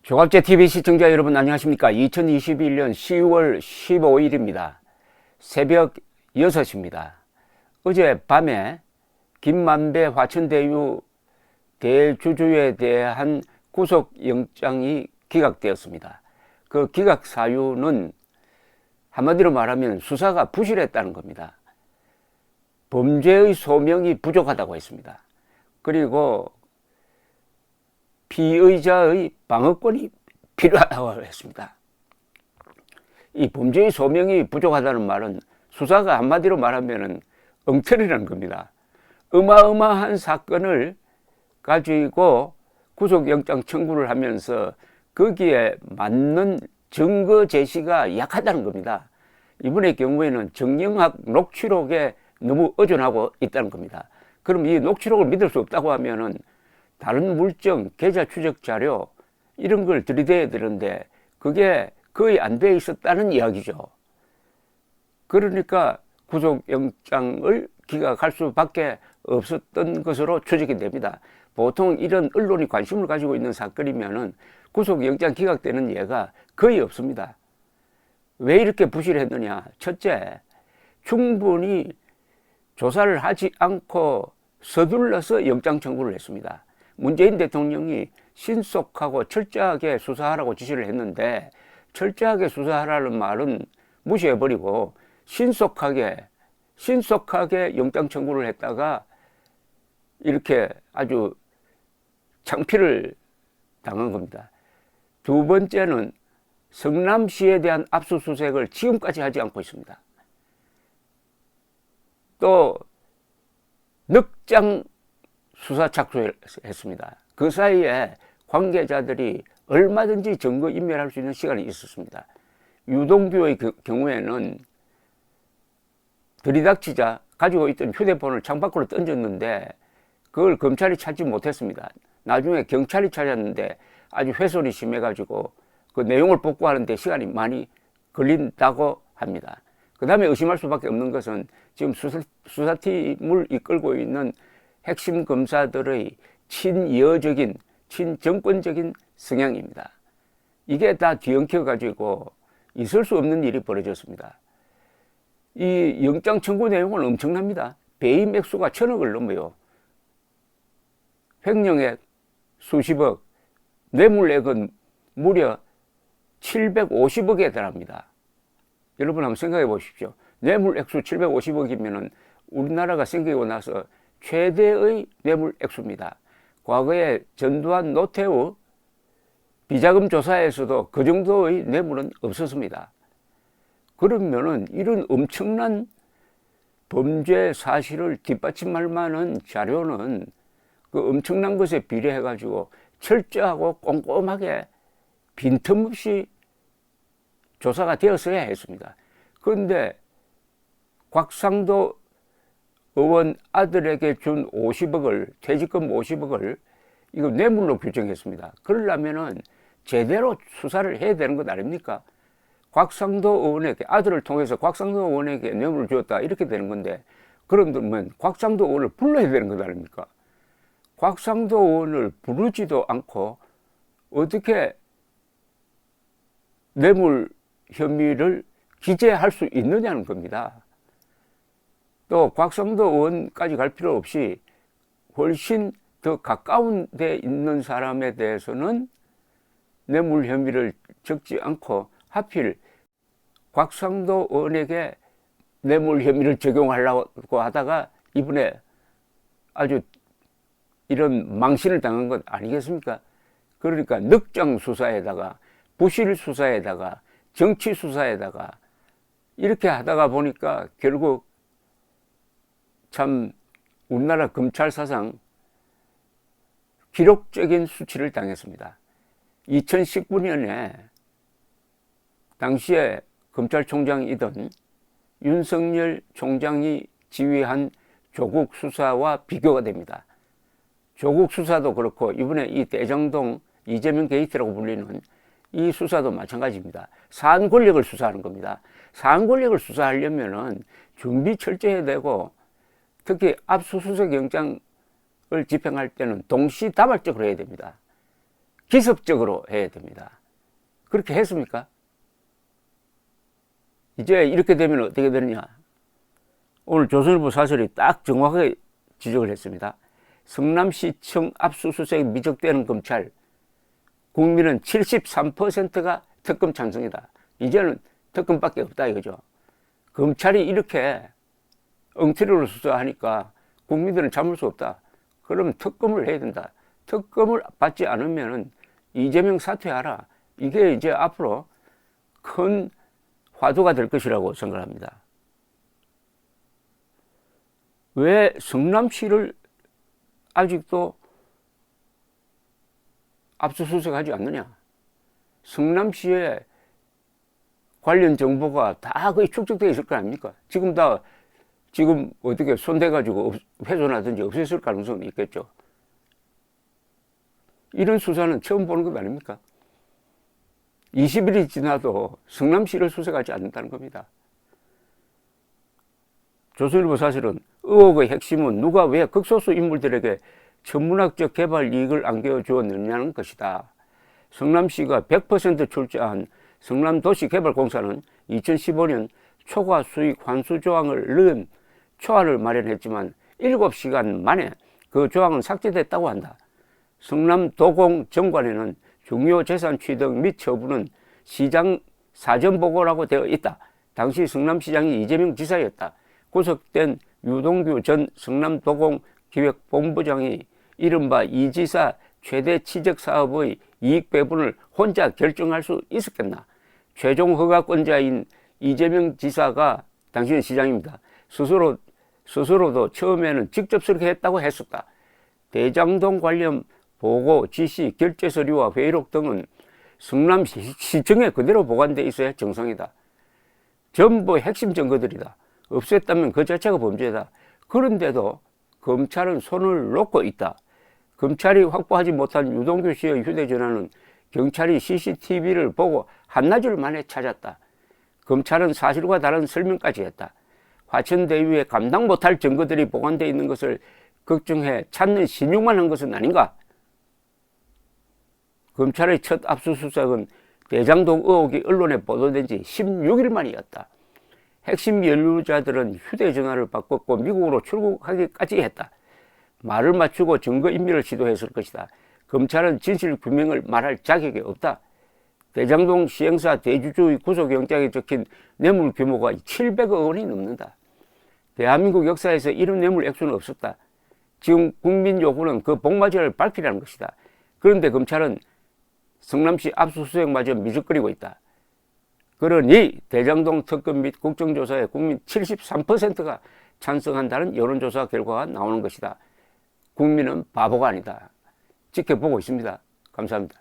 조갑제TV 시청자 여러분 안녕하십니까. 2021년 10월 15일입니다. 새벽 6시입니다. 어젯밤에 김만배 화천대유 대주주에 대한 구속영장이 기각되었습니다. 그 기각 사유는 한마디로 말하면 수사가 부실했다는 겁니다. 범죄의 소명이 부족하다고 했습니다. 그리고 피의자의 방어권이 필요하다고 했습니다. 이 범죄의 소명이 부족하다는 말은 수사가 한마디로 말하면 엉터리라는 겁니다. 어마어마한 사건을 가지고 구속영장 청구를 하면서 거기에 맞는 증거 제시가 약하다는 겁니다. 이번의 경우에는 정영학 녹취록에 너무 의존하고 있다는 겁니다. 그럼 이 녹취록을 믿을 수 없다고 하면은 다른 물증, 계좌 추적 자료 이런 걸 들이대야 되는데 그게 거의 안 돼 있었다는 이야기죠. 그러니까 구속영장을 기각할 수밖에 없었던 것으로 추정이 됩니다. 보통 이런 언론이 관심을 가지고 있는 사건이면은 구속영장 기각되는 예가 거의 없습니다. 왜 이렇게 부실했느냐? 첫째, 충분히 조사를 하지 않고 서둘러서 영장 청구를 했습니다. 문재인 대통령이 신속하고 철저하게 수사하라고 지시를 했는데 철저하게 수사하라는 말은 무시해버리고 신속하게 영장 청구를 했다가 이렇게 아주 창피를 당한 겁니다. 두 번째는 성남시에 대한 압수수색을 지금까지 하지 않고 있습니다. 또 늑장 수사 착수했습니다. 그 사이에 관계자들이 얼마든지 증거 인멸할 수 있는 시간이 있었습니다. 유동규의 경우에는 들이닥치자 가지고 있던 휴대폰을 창밖으로 던졌는데 그걸 검찰이 찾지 못했습니다. 나중에 경찰이 찾았는데 아주 훼손이 심해가지고 그 내용을 복구하는데 시간이 많이 걸린다고 합니다. 그 다음에 의심할 수밖에 없는 것은 지금 수사팀을 이끌고 있는 핵심 검사들의 친여적인, 친정권적인 성향입니다. 이게 다 뒤엉켜가지고 있을 수 없는 일이 벌어졌습니다. 이 영장 청구 내용은 엄청납니다. 배임 액수가 1,000억을 넘어요. 횡령액 수십억, 뇌물액은 무려 750억에 달합니다. 여러분 한번 생각해 보십시오. 뇌물 액수 750억이면은 우리나라가 생기고 나서 최대의 뇌물 액수입니다. 과거에 전두환 노태우 비자금 조사에서도 그 정도의 뇌물은 없었습니다. 그러면은 이런 엄청난 범죄 사실을 뒷받침할 만한 자료는 그 엄청난 것에 비례해 가지고 철저하고 꼼꼼하게 빈틈없이 조사가 되었어야 했습니다. 그런데 곽상도 의원 아들에게 준 50억을, 퇴직금 50억을 이거 뇌물로 규정했습니다. 그러려면은 제대로 수사를 해야 되는 것 아닙니까? 곽상도 의원에게, 아들을 통해서 곽상도 의원에게 뇌물을 주었다 이렇게 되는 건데 그러면 곽상도 의원을 불러야 되는 것 아닙니까? 곽상도 의원을 부르지도 않고 어떻게 뇌물 혐의를 기재할 수 있느냐는 겁니다. 또 곽상도 의원까지 갈 필요 없이 훨씬 더 가까운 데 있는 사람에 대해서는 뇌물 혐의를 적지 않고 하필 곽상도 의원에게 뇌물 혐의를 적용하려고 하다가 이번에 아주 이런 망신을 당한 것 아니겠습니까? 그러니까 늑장 수사에다가 부실 수사에다가 정치 수사에다가 이렇게 하다가 보니까 결국 참 우리나라 검찰 사상 기록적인 수치를 당했습니다. 2019년에 당시에 검찰총장이던 윤석열 총장이 지휘한 조국 수사와 비교가 됩니다. 조국 수사도 그렇고 이번에 이 대장동 이재명 게이트라고 불리는 이 수사도 마찬가지입니다. 사안 권력을 수사하는 겁니다. 사안 권력을 수사하려면은 준비 철저해야 되고 특히 압수수색 영장을 집행할 때는 동시다발적으로 해야 됩니다. 기습적으로 해야 됩니다. 그렇게 했습니까? 이제 이렇게 되면 어떻게 되느냐? 오늘 조선일보 사설이 딱 정확하게 지적을 했습니다. 성남시청 압수수색 미적되는 검찰, 국민은 73%가 특검 찬성이다. 이제는 특검밖에 없다 이거죠. 검찰이 이렇게 엉터리로 수사하니까 국민들은 참을 수 없다. 그러면 특검을 해야 된다. 특검을 받지 않으면 이재명 사퇴하라. 이게 이제 앞으로 큰 화두가 될 것이라고 생각합니다. 왜 성남시를 아직도 압수수색하지 않느냐? 성남시에 관련 정보가 다 거의 축적되어 있을 거 아닙니까? 지금 어떻게 손대가지고 훼손하든지 없앴을 가능성이 있겠죠. 이런 수사는 처음 보는 것 아닙니까? 20일이 지나도 성남시를 수색하지 않는다는 겁니다. 조선일보 사실은 의혹의 핵심은 누가 왜 극소수 인물들에게 천문학적 개발 이익을 안겨주었느냐는 것이다. 성남시가 100% 출자한 성남도시개발공사는 2015년 초과 수익 환수 조항을 넣은 초안을 마련했지만 7시간 만에 그 조항은 삭제됐다고 한다. 성남도공정관에는 중요 재산 취득 및 처분은 시장 사전보고라고 되어 있다. 당시 성남시장이 이재명 지사였다. 구속된 유동규 전 성남도공기획본부장이 이른바 이 지사 최대 취득사업의 이익 배분을 혼자 결정할 수 있었겠나. 최종 허가권자인 이재명 지사가 당시는 시장입니다. 스스로도 처음에는 직접 설계했다고 했었다. 대장동 관련 보고, 지시, 결제 서류와 회의록 등은 성남시청에 그대로 보관돼 있어야 정상이다. 전부 핵심 증거들이다. 없앴다면 그 자체가 범죄다. 그런데도 검찰은 손을 놓고 있다. 검찰이 확보하지 못한 유동규 씨의 휴대전화는 경찰이 CCTV를 보고 한나절 만에 찾았다. 검찰은 사실과 다른 설명까지 했다. 화천대유에 감당 못할 증거들이 보관되어 있는 것을 걱정해 찾는 신용만 한 것은 아닌가? 검찰의 첫 압수수색은 대장동 의혹이 언론에 보도된 지 16일 만이었다. 핵심 연루자들은 휴대전화를 바꿨고 미국으로 출국하기까지 했다. 말을 맞추고 증거인멸을 시도했을 것이다. 검찰은 진실 규명을 말할 자격이 없다. 대장동 시행사 대주주의 구속영장에 적힌 뇌물 규모가 700억 원이 넘는다. 대한민국 역사에서 이런 뇌물 액수는 없었다. 지금 국민 요구는 그 복마전을 밝히라는 것이다. 그런데 검찰은 성남시 압수수색마저 미적거리고 있다. 그러니 대장동 특검 및 국정조사에 국민 73%가 찬성한다는 여론조사 결과가 나오는 것이다. 국민은 바보가 아니다. 지켜보고 있습니다. 감사합니다.